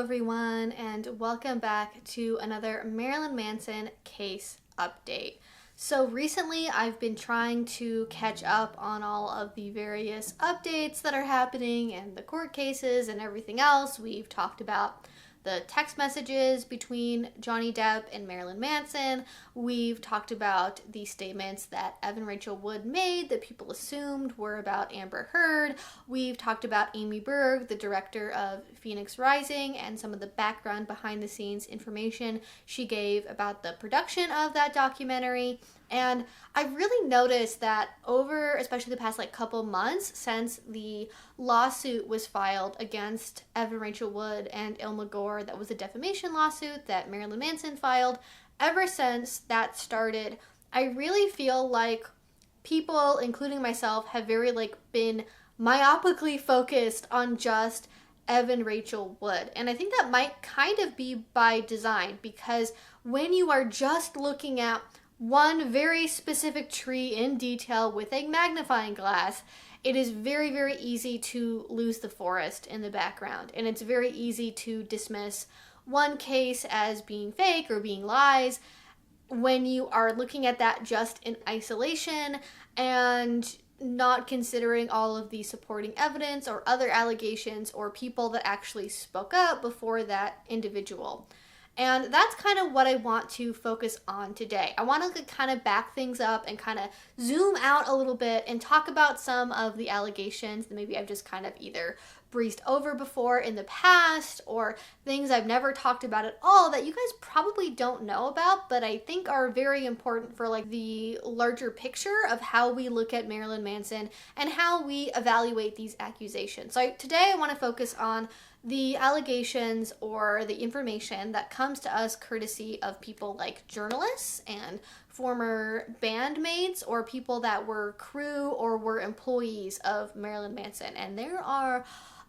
everyone, and welcome back to another Marilyn Manson case update. So recently I've been trying to catch up on all of the various updates that are happening and the court cases and everything else. We've talked about the text messages between Johnny Depp and Marilyn Manson. We've talked about the statements that Evan Rachel Wood made that people assumed were about Amber Heard. We've talked about Amy Berg, the director of Phoenix Rising, and some of the background behind the scenes information she gave about the production of that documentary. And I really noticed that over, especially the past couple months since the lawsuit was filed against Evan Rachel Wood and Ilma Gore, that was a defamation lawsuit that Marilyn Manson filed, ever since that started, I really feel like people, including myself, have very been myopically focused on just Evan Rachel Wood. And I think that might kind of be by design, because when you are just looking at one very specific tree in detail with a magnifying glass, it is very, very easy to lose the forest in the background. And it's very easy to dismiss one case as being fake or being lies when you are looking at that just in isolation and not considering all of the supporting evidence or other allegations or people that actually spoke up before that individual. And that's kind of what I want to focus on today. I want to kind of back things up and kind of zoom out a little bit and talk about some of the allegations that maybe I've just kind of either breezed over before in the past, or things I've never talked about at all that you guys probably don't know about, but I think are very important for the larger picture of how we look at Marilyn Manson and how we evaluate these accusations. So today I want to focus on the allegations or the information that comes to us courtesy of people like journalists and former bandmates or people that were crew or were employees of Marilyn Manson. And there are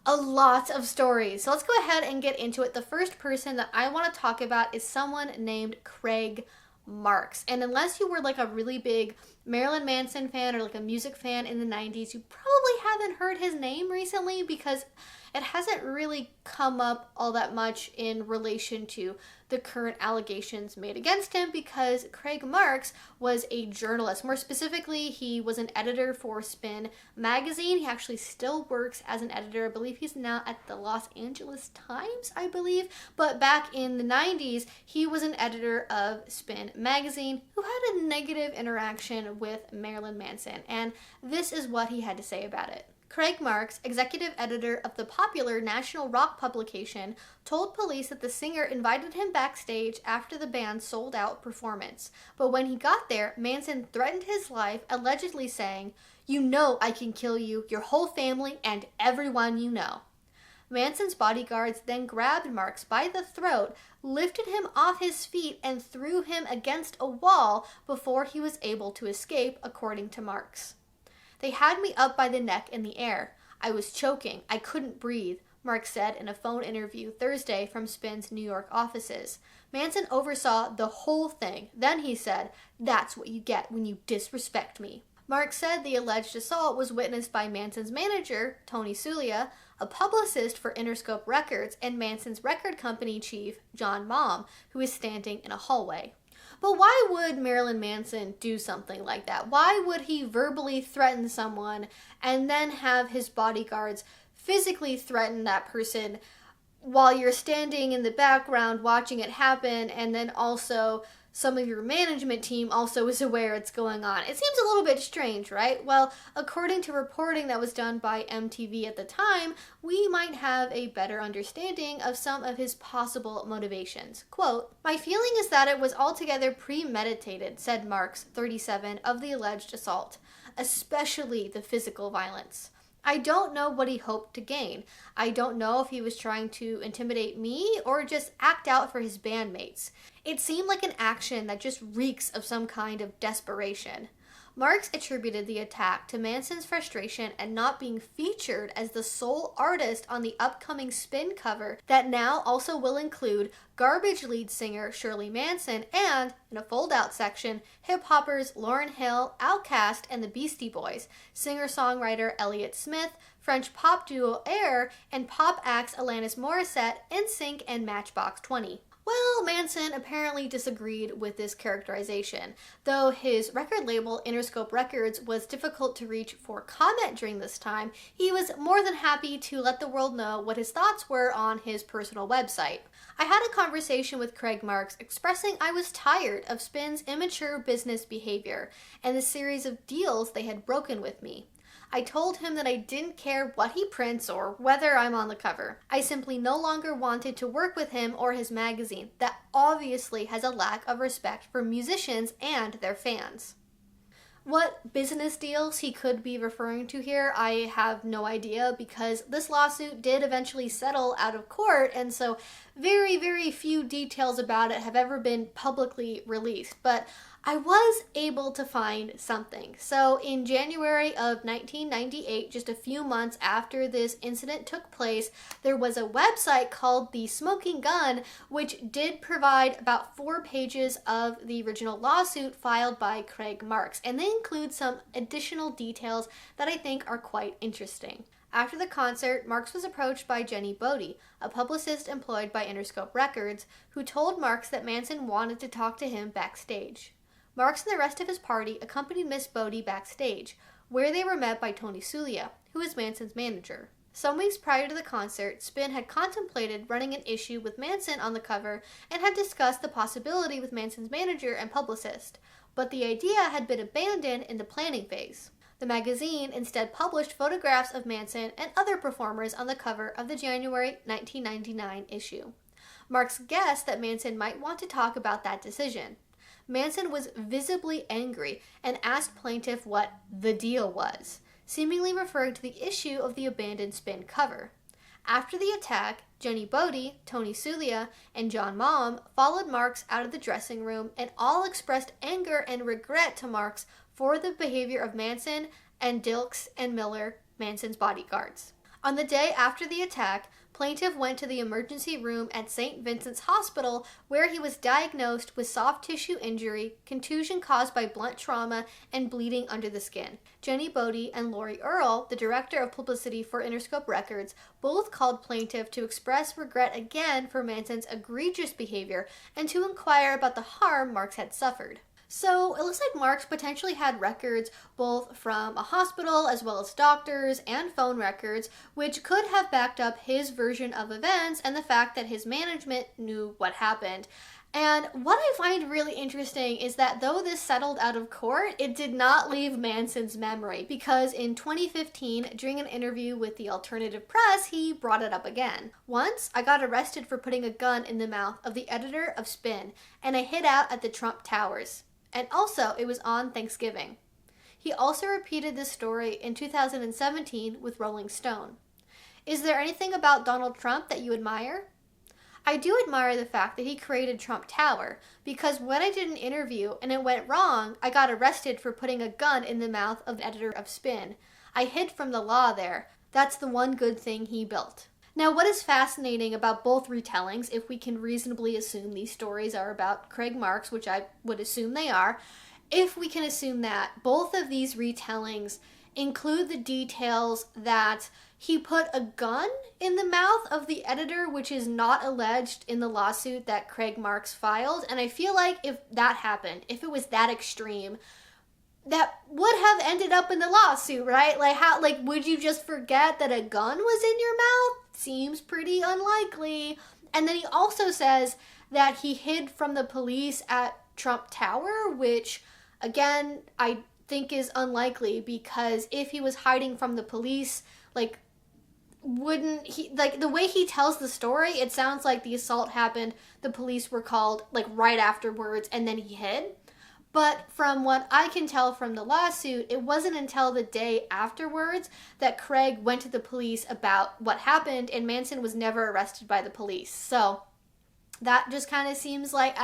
a lot of stories. So let's go ahead and get into it. The first person that I want to talk about is someone named Craig Marks. And unless you were a really big Marilyn Manson fan or a music fan in the 90s, you probably haven't heard his name recently because it hasn't really come up all that much in relation to the current allegations made against him, because Craig Marks was a journalist. More specifically, he was an editor for Spin magazine. He actually still works as an editor. I believe he's now at the Los Angeles Times, I believe. But back in the 90s, he was an editor of Spin magazine who had a negative interaction with Marilyn Manson. And this is what he had to say about it. Craig Marks, executive editor of the popular national rock publication, told police that the singer invited him backstage after the band's sold-out performance. But when he got there, Manson threatened his life, allegedly saying, "You know I can kill you, your whole family, and everyone you know." Manson's bodyguards then grabbed Marks by the throat, lifted him off his feet, and threw him against a wall before he was able to escape, according to Marks. "They had me up by the neck in the air. I was choking. I couldn't breathe," Marks said in a phone interview Thursday from Spin's New York offices. Manson oversaw the whole thing. Then he said, "That's what you get when you disrespect me." Marks said the alleged assault was witnessed by Manson's manager, Tony Sulia, a publicist for Interscope Records, and Manson's record company chief, John Baum, who is standing in a hallway. But why would Marilyn Manson do something like that? Why would he verbally threaten someone and then have his bodyguards physically threaten that person while you're standing in the background watching it happen, and then also some of your management team also is aware it's going on? It seems a little bit strange, right? Well, according to reporting that was done by MTV at the time, we might have a better understanding of some of his possible motivations. Quote, "My feeling is that it was altogether premeditated," said Marks, 37, of the alleged assault, "especially the physical violence. I don't know what he hoped to gain. I don't know if he was trying to intimidate me or just act out for his bandmates. It seemed like an action that just reeks of some kind of desperation." Marks attributed the attack to Manson's frustration at not being featured as the sole artist on the upcoming Spin cover that now also will include Garbage lead singer Shirley Manson and, in a fold-out section, hip-hoppers Lauryn Hill, Outkast, and the Beastie Boys, singer-songwriter Elliott Smith, French pop duo Air, and pop acts Alanis Morissette, NSYNC, and Matchbox 20. Well, Manson apparently disagreed with this characterization. Though his record label, Interscope Records, was difficult to reach for comment during this time, he was more than happy to let the world know what his thoughts were on his personal website. I had a conversation with Craig Marks expressing I was tired of Spin's immature business behavior and the series of deals they had broken with me. I told him that I didn't care what he prints or whether I'm on the cover. I simply no longer wanted to work with him or his magazine that obviously has a lack of respect for musicians and their fans. What business deals he could be referring to here, I have no idea, because this lawsuit did eventually settle out of court, and so very, very few details about it have ever been publicly released. But I was able to find something. So in January of 1998, just a few months after this incident took place, there was a website called The Smoking Gun, which did provide about 4 pages of the original lawsuit filed by Craig Marks, and they include some additional details that I think are quite interesting. After the concert, Marks was approached by Jenny Bodie, a publicist employed by Interscope Records, who told Marks that Manson wanted to talk to him backstage. Marks and the rest of his party accompanied Miss Bodie backstage, where they were met by Tony Sulia, who was Manson's manager. Some weeks prior to the concert, Spin had contemplated running an issue with Manson on the cover and had discussed the possibility with Manson's manager and publicist, but the idea had been abandoned in the planning phase. The magazine instead published photographs of Manson and other performers on the cover of the January 1999 issue. Marks guessed that Manson might want to talk about that decision. Manson was visibly angry and asked plaintiff what the deal was, seemingly referring to the issue of the abandoned Spin cover. After the attack, Jenny Bodie, Tony Sulia, and John Maugham followed Marks out of the dressing room and all expressed anger and regret to Marks for the behavior of Manson and Dilks and Miller, Manson's bodyguards. On the day after the attack, plaintiff went to the emergency room at St. Vincent's Hospital, where he was diagnosed with soft tissue injury, contusion caused by blunt trauma, and bleeding under the skin. Jenny Bodie and Lori Earle, the director of publicity for Interscope Records, both called plaintiff to express regret again for Manson's egregious behavior and to inquire about the harm Marks had suffered. So it looks like Marks potentially had records both from a hospital as well as doctors and phone records, which could have backed up his version of events and the fact that his management knew what happened. And what I find really interesting is that though this settled out of court, it did not leave Manson's memory, because in 2015, during an interview with the alternative press, he brought it up again. Once, I got arrested for putting a gun in the mouth of the editor of Spin, and I hid out at the Trump Towers. And also, it was on Thanksgiving. He also repeated this story in 2017 with Rolling Stone. Is there anything about Donald Trump that you admire? I do admire the fact that he created Trump Tower, because when I did an interview and it went wrong, I got arrested for putting a gun in the mouth of the editor of Spin. I hid from the law there. That's the one good thing he built. Now, what is fascinating about both retellings, if we can reasonably assume these stories are about Craig Marks, which I would assume they are, if we can assume that both of these retellings include the details that he put a gun in the mouth of the editor, which is not alleged in the lawsuit that Craig Marks filed. And I feel like if that happened, if it was that extreme, that would have ended up in the lawsuit, right? Would you just forget that a gun was in your mouth? Seems pretty unlikely. And then he also says that he hid from the police at Trump Tower, which, again, I think is unlikely, because if he was hiding from the police, wouldn't he, the way he tells the story, it sounds like the assault happened, the police were called, right afterwards, and then he hid. But from what I can tell from the lawsuit, it wasn't until the day afterwards that Craig went to the police about what happened, and Manson was never arrested by the police. So that just kind of seems like,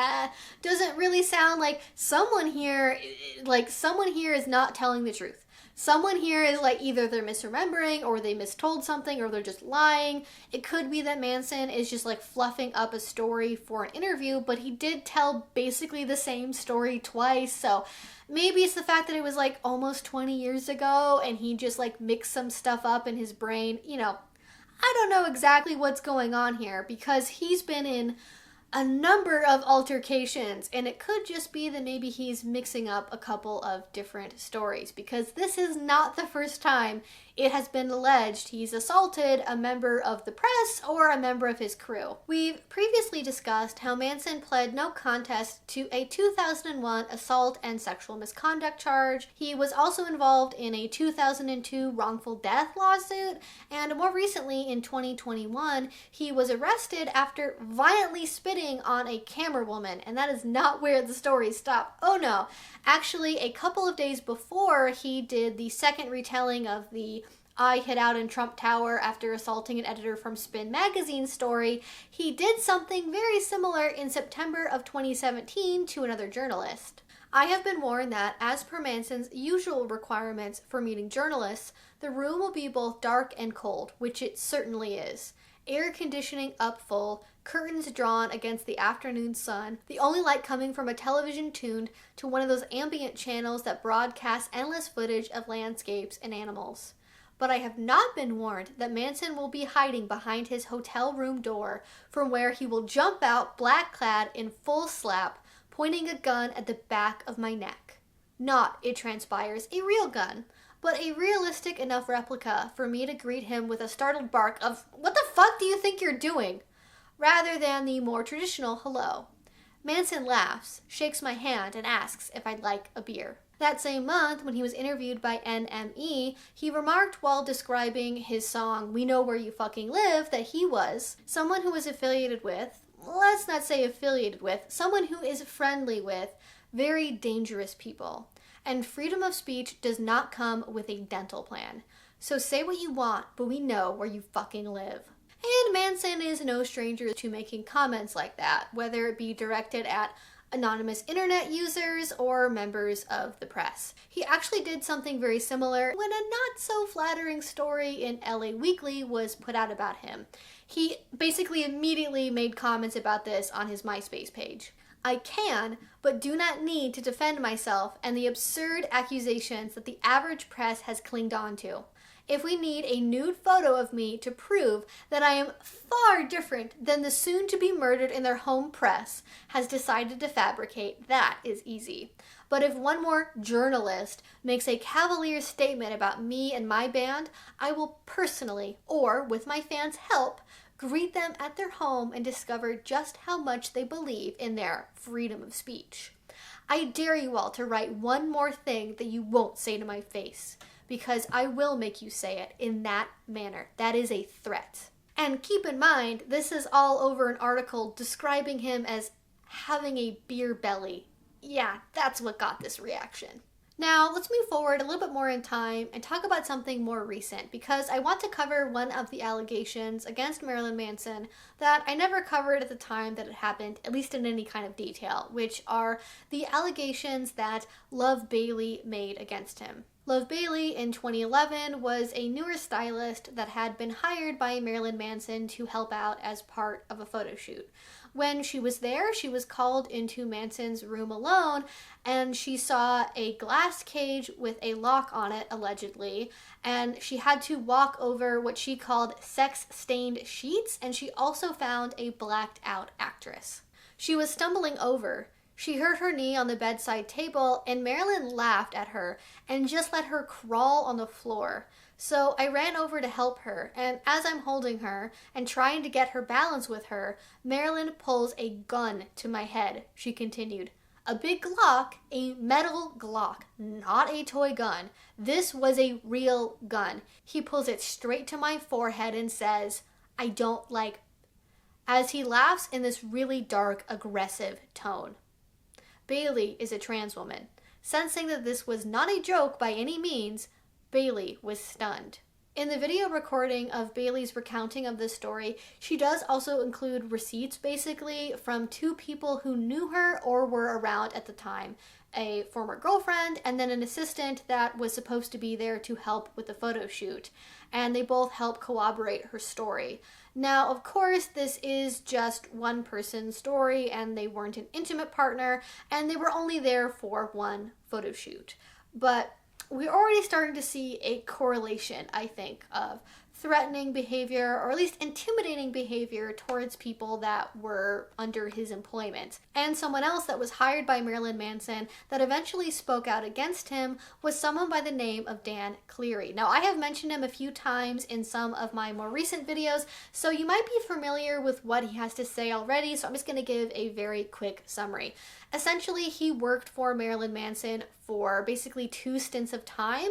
doesn't really sound like someone here is not telling the truth. Someone here is like either they're misremembering or they mistold something or they're just lying. It could be that Manson is just like fluffing up a story for an interview, but he did tell basically the same story twice. So maybe it's the fact that it was like almost 20 years ago and he just like mixed some stuff up in his brain. I don't know exactly what's going on here because he's been in a number of altercations, and it could just be that maybe he's mixing up a couple of different stories, because this is not the first time it has been alleged he's assaulted a member of the press or a member of his crew. We've previously discussed how Manson pled no contest to a 2001 assault and sexual misconduct charge. He was also involved in a 2002 wrongful death lawsuit, and more recently in 2021, he was arrested after violently spitting on a camera woman, and that is not where the story stopped. Oh no. Actually, a couple of days before he did the second retelling of the I hid out in Trump Tower after assaulting an editor from Spin magazine story, he did something very similar in September of 2017 to another journalist. I have been warned that, as per Manson's usual requirements for meeting journalists, the room will be both dark and cold, which it certainly is. Air conditioning up full, curtains drawn against the afternoon sun, the only light coming from a television tuned to one of those ambient channels that broadcast endless footage of landscapes and animals. But I have not been warned that Manson will be hiding behind his hotel room door, from where he will jump out black-clad in full slap, pointing a gun at the back of my neck. Not, it transpires, a real gun, but a realistic enough replica for me to greet him with a startled bark of, "What the fuck do you think you're doing?" rather than the more traditional hello. Manson laughs, shakes my hand, and asks if I'd like a beer. That same month, when he was interviewed by NME, he remarked while describing his song We Know Where You Fucking Live that he was someone who was affiliated with, let's not say affiliated with, someone who is friendly with very dangerous people. And freedom of speech does not come with a dental plan. So say what you want, but we know where you fucking live. And Manson is no stranger to making comments like that, whether it be directed at anonymous internet users or members of the press. He actually did something very similar when a not so flattering story in LA Weekly was put out about him. He basically immediately made comments about this on his MySpace page. I can, but do not need to defend myself and the absurd accusations that the average press has clinged on to. If we need a nude photo of me to prove that I am far different than the soon-to-be murdered in their home press has decided to fabricate, that is easy. But if one more journalist makes a cavalier statement about me and my band, I will personally, or with my fans' help, greet them at their home and discover just how much they believe in their freedom of speech. I dare you all to write one more thing that you won't say to my face, because I will make you say it in that manner. That is a threat. And keep in mind, this is all over an article describing him as having a beer belly. Yeah, that's what got this reaction. Now, let's move forward a little bit more in time and talk about something more recent, because I want to cover one of the allegations against Marilyn Manson that I never covered at the time that it happened, at least in any kind of detail, which are the allegations that Love Bailey made against him. Love Bailey in 2011 was a newer stylist that had been hired by Marilyn Manson to help out as part of a photo shoot. When she was there, she was called into Manson's room alone, and she saw a glass cage with a lock on it, allegedly, and she had to walk over what she called sex-stained sheets, and she also found a blacked-out actress. She was stumbling over. She hurt her knee on the bedside table, and Marilyn laughed at her and just let her crawl on the floor. So I ran over to help her, and as I'm holding her and trying to get her balance with her, Marilyn pulls a gun to my head, she continued. A big Glock, a metal Glock, not a toy gun. This was a real gun. He pulls it straight to my forehead and says, "I don't like," as he laughs in this really dark, aggressive tone. Bailey is a trans woman. Sensing that this was not a joke by any means, Bailey was stunned. In the video recording of Bailey's recounting of this story, she does also include receipts basically from two people who knew her or were around at the time. A former girlfriend and then an assistant that was supposed to be there to help with the photo shoot. And they both help corroborate her story. Now, of course, this is just one person's story and they weren't an intimate partner and they were only there for one photo shoot. But we're already starting to see a correlation, I think, of threatening behavior, or at least intimidating behavior towards people that were under his employment. And someone else that was hired by Marilyn Manson that eventually spoke out against him was someone by the name of Dan Cleary. Now, I have mentioned him a few times in some of my more recent videos, so you might be familiar with what he has to say already, so I'm just going to give a very quick summary. Essentially, he worked for Marilyn Manson for basically 2 stints of time,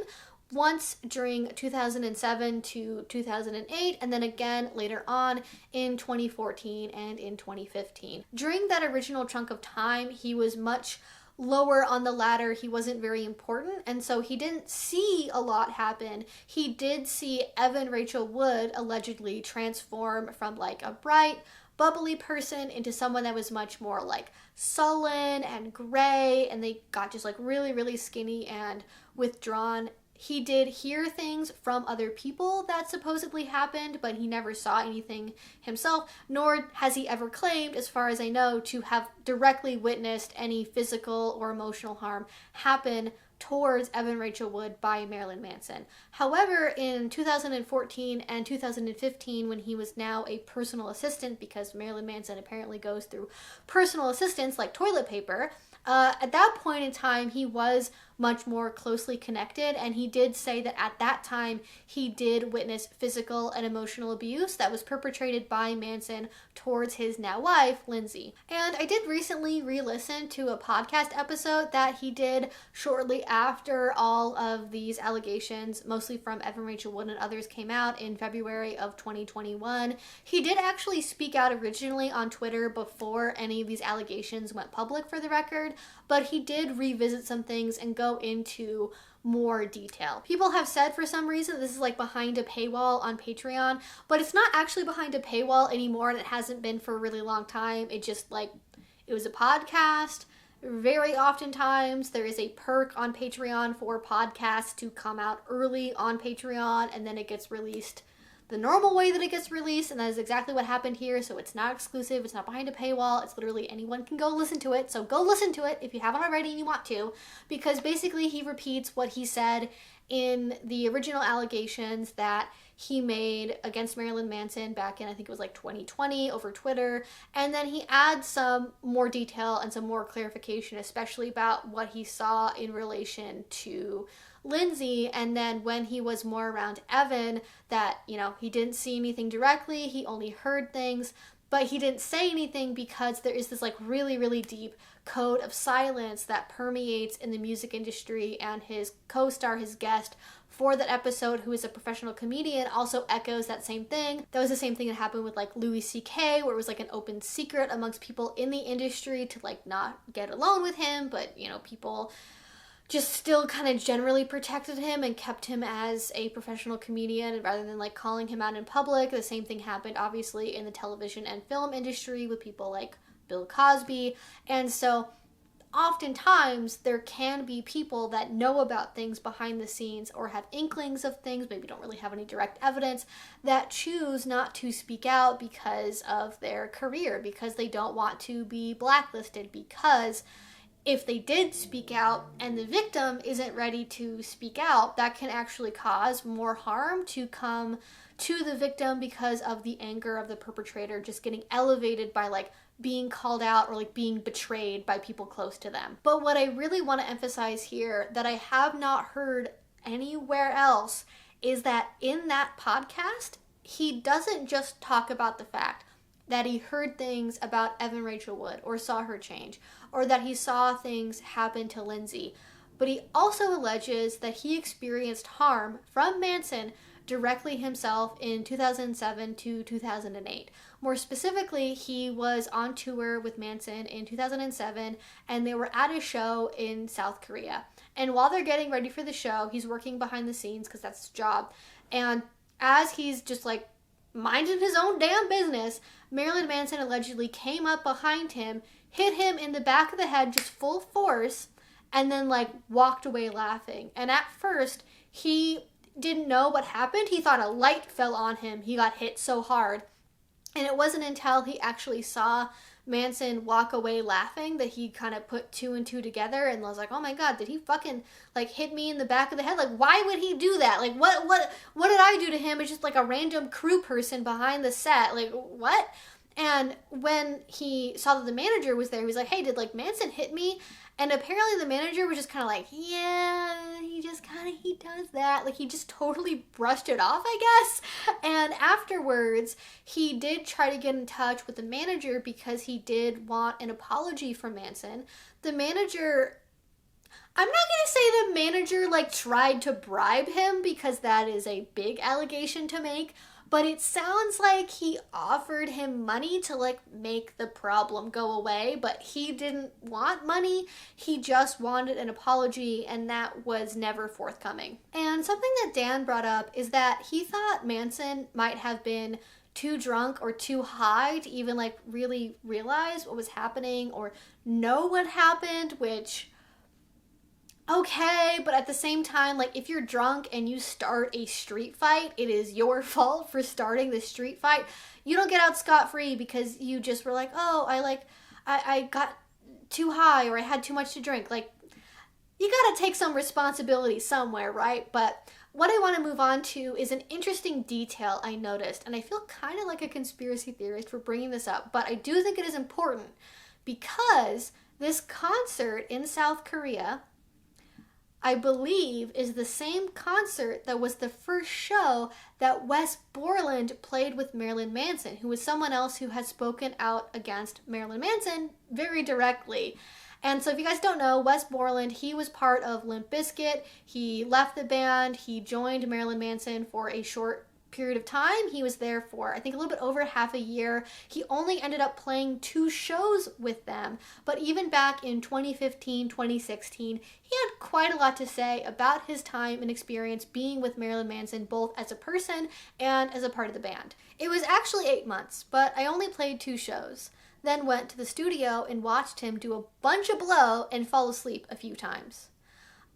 once during 2007 to 2008, and then again later on in 2014 and in 2015. During that original chunk of time, he was much lower on the ladder. He wasn't very important, and so he didn't see a lot happen. He did see Evan Rachel Wood allegedly transform from like a bright, bubbly person into someone that was much more like sullen and gray, and they got just like really, really skinny and withdrawn. He did hear things from other people that supposedly happened, but he never saw anything himself, nor has he ever claimed, as far as I know, to have directly witnessed any physical or emotional harm happen towards Evan Rachel Wood by Marilyn Manson. However, in 2014 and 2015, when he was now a personal assistant, because Marilyn Manson apparently goes through personal assistants like toilet paper, at that point in time, he was much more closely connected, and he did say that at that time he did witness physical and emotional abuse that was perpetrated by Manson towards his now wife, Lindsay. And I did recently re-listen to a podcast episode that he did shortly after all of these allegations, mostly from Evan Rachel Wood and others, came out in February of 2021. He did actually speak out originally on Twitter before any of these allegations went public, for the record, but he did revisit some things and go into more detail. People have said for some reason this is like behind a paywall on Patreon, but it's not actually behind a paywall anymore, and it hasn't been for a really long time. It just it was a podcast. Very oftentimes there is a perk on Patreon for podcasts to come out early on Patreon, and then it gets released the normal way that it gets released, and that is exactly what happened here. So it's not exclusive, it's not behind a paywall, it's literally anyone can go listen to it. So go listen to it if you haven't already and you want to, because basically he repeats what he said in the original allegations that he made against Marilyn Manson back in, I think it was like 2020, over Twitter, and then he adds some more detail and some more clarification, especially about what he saw in relation to Lindsay, and then when he was more around Evan, that, he didn't see anything directly, he only heard things, but he didn't say anything because there is this really, really deep code of silence that permeates in the music industry, and his co-star, his guest for that episode, who is a professional comedian, also echoes that same thing. That was the same thing that happened with Louis C.K., where it was an open secret amongst people in the industry to not get alone with him, but people just still kind of generally protected him and kept him as a professional comedian rather than calling him out in public. The same thing happened obviously in the television and film industry with people like Bill Cosby. And so oftentimes there can be people that know about things behind the scenes or have inklings of things, maybe don't really have any direct evidence, that choose not to speak out because of their career, because they don't want to be blacklisted, because if they did speak out and the victim isn't ready to speak out, that can actually cause more harm to come to the victim because of the anger of the perpetrator just getting elevated by being called out or being betrayed by people close to them. But what I really want to emphasize here that I have not heard anywhere else is that in that podcast, he doesn't just talk about the fact that he heard things about Evan Rachel Wood or saw her change, or that he saw things happen to Lindsay, but he also alleges that he experienced harm from Manson directly himself in 2007 to 2008. More specifically, he was on tour with Manson in 2007, and they were at a show in South Korea. And while they're getting ready for the show, he's working behind the scenes because that's his job. And as he's just like minding his own damn business, Marilyn Manson allegedly came up behind him, hit him in the back of the head just full force, and then like walked away laughing. And at first, he didn't know what happened. He thought a light fell on him. He got hit so hard. And it wasn't until he actually saw Manson walk away laughing that he kind of put two and two together and was like, oh my God, did he fucking like hit me in the back of the head? Like, why would he do that? Like, what did I do to him? It's just like a random crew person behind the set. Like, what? And when he saw that the manager was there, he was like, hey, did like Manson hit me? And apparently the manager was just kind of like, yeah, he does that. Like, he just totally brushed it off, I guess. And afterwards, he did try to get in touch with the manager because he did want an apology from Manson. The manager, I'm not going to say the manager, like, tried to bribe him because that is a big allegation to make. But it sounds like he offered him money to, like, make the problem go away. But he didn't want money. He just wanted an apology, and that was never forthcoming. And something that Dan brought up is that he thought Manson might have been too drunk or too high to even, like, really realize what was happening or know what happened, which... okay, but at the same time, like, if you're drunk and you start a street fight, it is your fault for starting the street fight. You don't get out scot-free because you just were like, oh, I got too high or I had too much to drink. Like, you gotta take some responsibility somewhere, right? But what I want to move on to is an interesting detail I noticed, and I feel kind of like a conspiracy theorist for bringing this up, but I do think it is important because this concert in South Korea, I believe, is the same concert that was the first show that Wes Borland played with Marilyn Manson, who was someone else who has spoken out against Marilyn Manson very directly. And so if you guys don't know, Wes Borland, he was part of Limp Bizkit. He left the band. He joined Marilyn Manson for a short period of time. He was there for, I think, a little bit over half a year. He only ended up playing 2 shows with them, but even back in 2015, 2016, he had quite a lot to say about his time and experience being with Marilyn Manson, both as a person and as a part of the band. It was actually 8 months, but I only played 2 shows, then went to the studio and watched him do a bunch of blow and fall asleep a few times.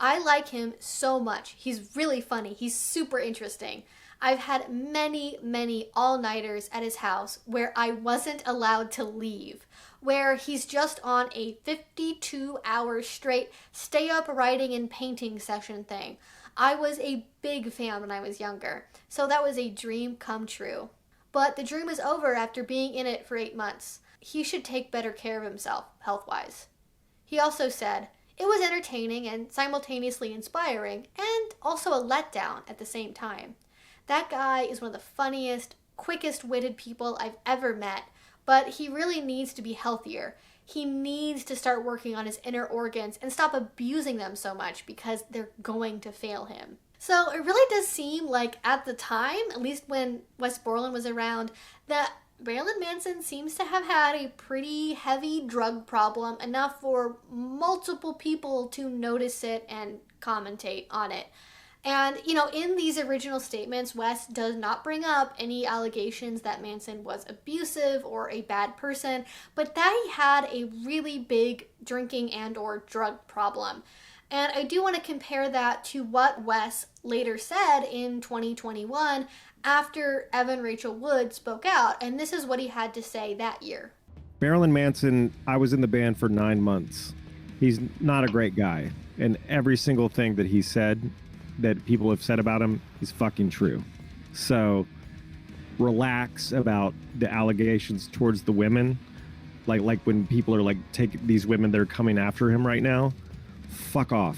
I like him so much. He's really funny. He's super interesting. I've had many all-nighters at his house where I wasn't allowed to leave, where he's just on a 52-hour straight stay-up writing and painting session thing. I was a big fan when I was younger, so that was a dream come true. But the dream is over after being in it for 8 months. He should take better care of himself, health-wise. He also said, it was entertaining and simultaneously inspiring, and also a letdown at the same time. That guy is one of the funniest, quickest-witted people I've ever met, but he really needs to be healthier. He needs to start working on his inner organs and stop abusing them so much because they're going to fail him. So it really does seem like at the time, at least when Wes Borland was around, that Marilyn Manson seems to have had a pretty heavy drug problem, enough for multiple people to notice it and commentate on it. And, you know, in these original statements, Wes does not bring up any allegations that Manson was abusive or a bad person, but that he had a really big drinking and or drug problem. And I do want to compare that to what Wes later said in 2021 after Evan Rachel Wood spoke out, and this is what he had to say that year. Marilyn Manson, I was in the band for 9 months. He's not a great guy, and every single thing that he said that people have said about him is fucking true. So relax about the allegations towards the women. Like when people are like, take these women that are coming after him right now, fuck off.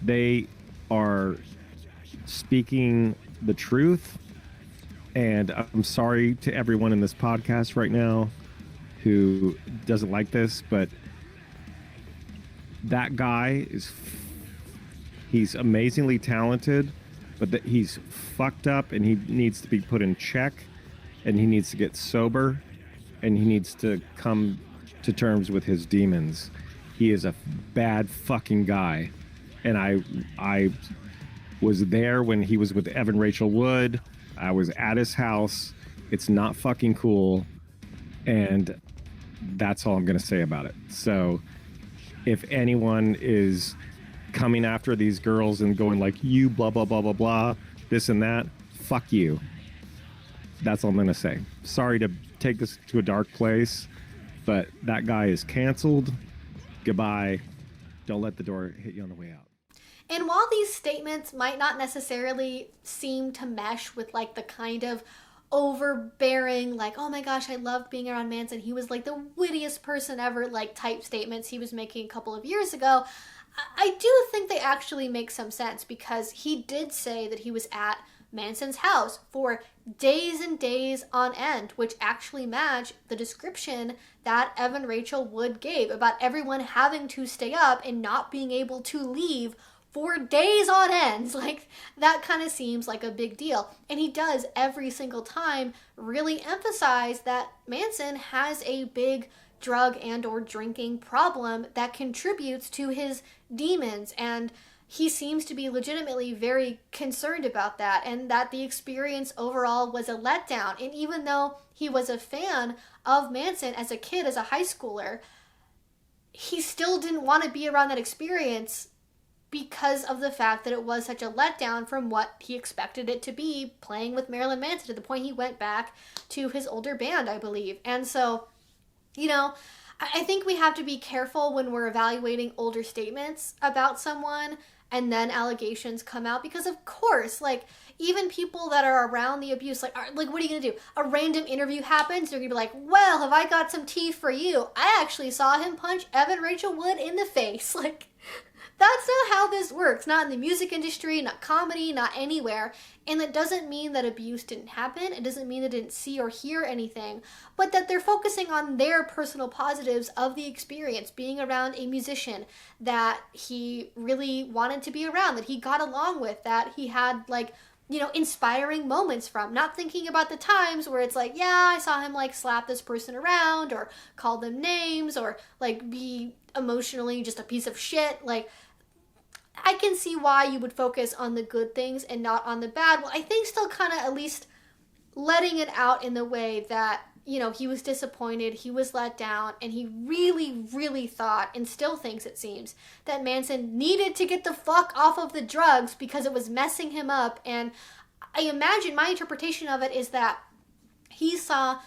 They are speaking the truth. And I'm sorry to everyone in this podcast right now who doesn't like this, but that guy is... he's amazingly talented, but that he's fucked up and he needs to be put in check and he needs to get sober and he needs to come to terms with his demons. He is a bad fucking guy. And I was there when he was with Evan Rachel Wood I was at his house. It's not fucking cool. And that's all I'm going to say about it. So if anyone is coming after these girls and going like, you blah, blah, blah, blah, blah, this and that, fuck you. That's all I'm going to say. Sorry to take this to a dark place, but that guy is canceled. Goodbye. Don't let the door hit you on the way out. And while these statements might not necessarily seem to mesh with like the kind of overbearing, like, oh my gosh, I loved being around Manson, he was like the wittiest person ever, like type statements he was making a couple of years ago, I do think they actually make some sense, because he did say that he was at Manson's house for days and days on end, which actually match the description that Evan Rachel Wood gave about everyone having to stay up and not being able to leave for days on end. Like, that kind of seems like a big deal. And he does every single time really emphasize that Manson has a big drug and or drinking problem that contributes to his demons, and he seems to be legitimately very concerned about that, and that the experience overall was a letdown. And even though he was a fan of Manson as a kid, as a high schooler, he still didn't want to be around that experience because of the fact that it was such a letdown from what he expected it to be, playing with Marilyn Manson, to the point he went back to his older band, I believe. And so, you know, I think we have to be careful when we're evaluating older statements about someone and then allegations come out, because of course, like, even people that are around the abuse, like what are you gonna do? A random interview happens, you're gonna be like, well, have I got some tea for you? I actually saw him punch Evan Rachel Wood in the face. Like, that's not how this works. Not in the music industry, not comedy, not anywhere. And that doesn't mean that abuse didn't happen. It doesn't mean they didn't see or hear anything, but that they're focusing on their personal positives of the experience, being around a musician that he really wanted to be around, that he got along with, that he had, like, you know, inspiring moments from, not thinking about the times where it's like, yeah, I saw him like slap this person around or call them names or like be emotionally just a piece of shit. Like, I can see why you would focus on the good things and not on the bad. Well, I think still kind of at least letting it out in the way that, you know, he was disappointed, he was let down, and he really, really thought, and still thinks it seems, that Manson needed to get the fuck off of the drugs because it was messing him up. And I imagine my interpretation of it is that he saw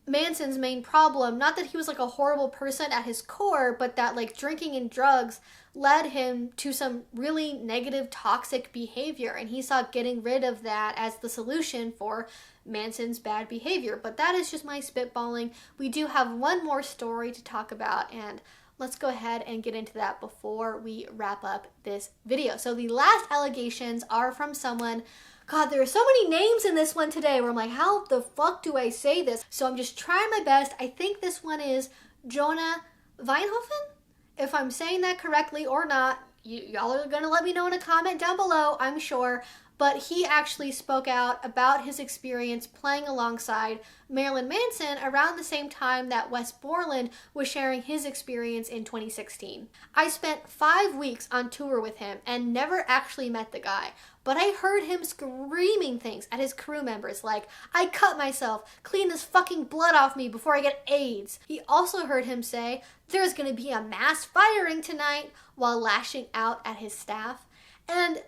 Manson's main problem, not that he was like a horrible person at his core, but that like drinking and drugs led him to some really negative, toxic behavior, and he saw getting rid of that as the solution for Manson's bad behavior. But that is just my spitballing. We do have one more story to talk about, and let's go ahead and get into that before we wrap up this video. So the last allegations are from someone, God, there are so many names in this one today where I'm like, how the fuck do I say this? So I'm just trying my best. I think this one is Jona Weinhofen? If I'm saying that correctly or not, y'all are going to let me know in a comment down below, I'm sure. But he actually spoke out about his experience playing alongside Marilyn Manson around the same time that Wes Borland was sharing his experience in 2016. I spent 5 weeks on tour with him and never actually met the guy, but I heard him screaming things at his crew members like, I cut myself, clean this fucking blood off me before I get AIDS. He also heard him say, there's gonna be a mass firing tonight, while lashing out at his staff. And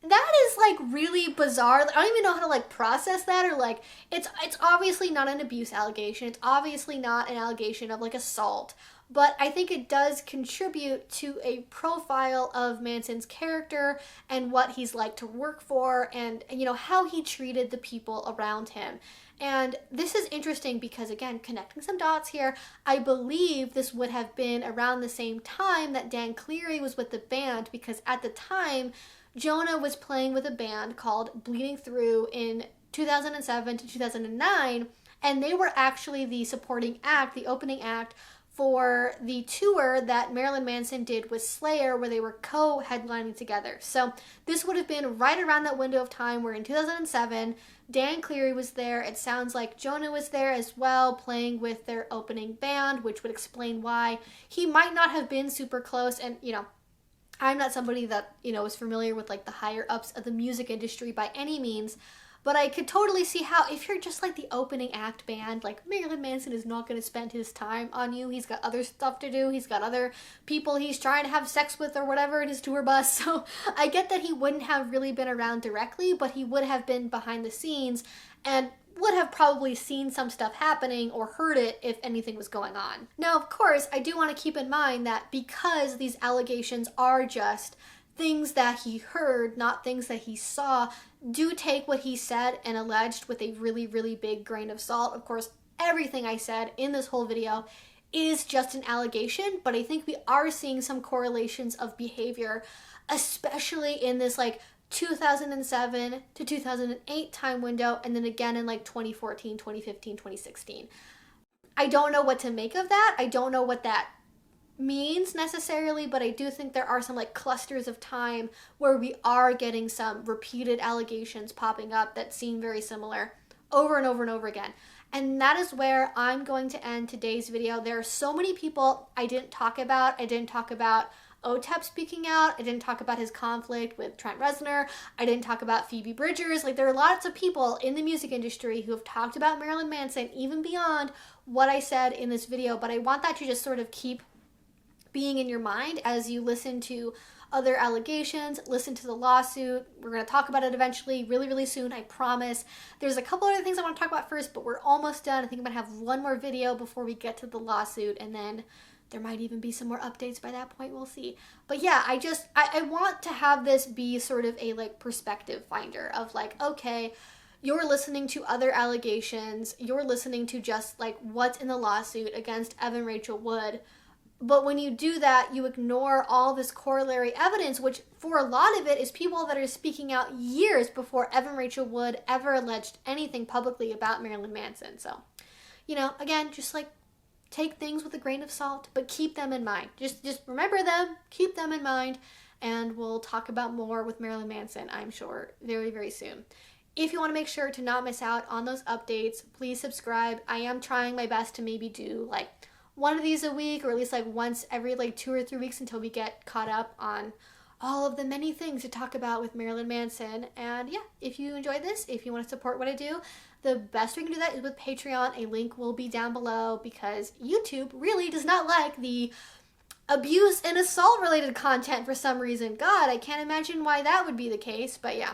that is like really bizarre. I don't even know how to like process that, or like it's obviously not an abuse allegation. It's obviously not an allegation of like assault, but I think it does contribute to a profile of Manson's character and what he's like to work for, and you know, how he treated the people around him. And this is interesting because, again, connecting some dots here, I believe this would have been around the same time that Dan Cleary was with the band, because at the time Jona was playing with a band called Bleeding Through in 2007 to 2009, and they were actually the supporting act, the opening act for the tour that Marilyn Manson did with Slayer, where they were co-headlining together. So this would have been right around that window of time where in 2007, Dan Cleary was there. It sounds like Jona was there as well, playing with their opening band, which would explain why he might not have been super close. And, you know, I'm not somebody that, you know, is familiar with like the higher ups of the music industry by any means, But I could totally see how, if you're just like the opening act band, like Marilyn Manson is not going to spend his time on you. He's got other stuff to do. He's got other people he's trying to have sex with or whatever in his tour bus. So I get that he wouldn't have really been around directly, but he would have been behind the scenes and would have probably seen some stuff happening or heard it if anything was going on. Now, of course, I do want to keep in mind that because these allegations are just things that he heard, not things that he saw, do take what he said and alleged with a really, really big grain of salt. Of course, everything I said in this whole video is just an allegation, but I think we are seeing some correlations of behavior, especially in this like 2007 to 2008 time window, and then again in like 2014, 2015, 2016. I don't know what to make of that. I don't know what that means necessarily, but I do think there are some like clusters of time where we are getting some repeated allegations popping up that seem very similar over and over and over again. And that is where I'm going to end today's video. There are so many people I didn't talk about. I didn't talk about OTEP speaking out. I didn't talk about his conflict with Trent Reznor. I didn't talk about Phoebe Bridgers. Like, there are lots of people in the music industry who have talked about Marilyn Manson even beyond what I said in this video, but I want that to just sort of keep being in your mind as you listen to other allegations, listen to the lawsuit. We're going to talk about it eventually, really, really soon, I promise. There's a couple other things I want to talk about first, but we're almost done. I think I'm going to have one more video before we get to the lawsuit, and then there might even be some more updates by that point. We'll see. But yeah, I want to have this be sort of a like perspective finder of like, okay, you're listening to other allegations. You're listening to just like what's in the lawsuit against Evan Rachel Wood. But when you do that, you ignore all this corollary evidence, which for a lot of it is people that are speaking out years before Evan Rachel Wood ever alleged anything publicly about Marilyn Manson. So, you know, again, just like take things with a grain of salt, but keep them in mind. Just remember them, keep them in mind, and we'll talk about more with Marilyn Manson, I'm sure, very, very soon. If you want to make sure to not miss out on those updates, please subscribe. I am trying my best to maybe do like one of these a week, or at least like once every like 2 or 3 weeks until we get caught up on all of the many things to talk about with Marilyn Manson. And yeah, if you enjoyed this, if you want to support what I do, the best way you can do that is with Patreon. A link will be down below because YouTube really does not like the abuse and assault related content for some reason. God, I can't imagine why that would be the case, but yeah.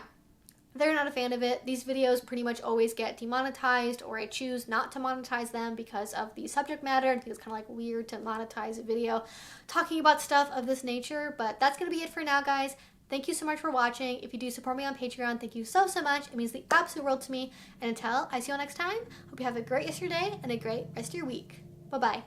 They're not a fan of it. These videos pretty much always get demonetized, or I choose not to monetize them because of the subject matter. I think it's kind of like weird to monetize a video talking about stuff of this nature, but that's going to be it for now, guys. Thank you so much for watching. If you do support me on Patreon, thank you so, so much. It means the absolute world to me. And until I see you all next time, hope you have a great rest of your day and a great rest of your week. Bye-bye.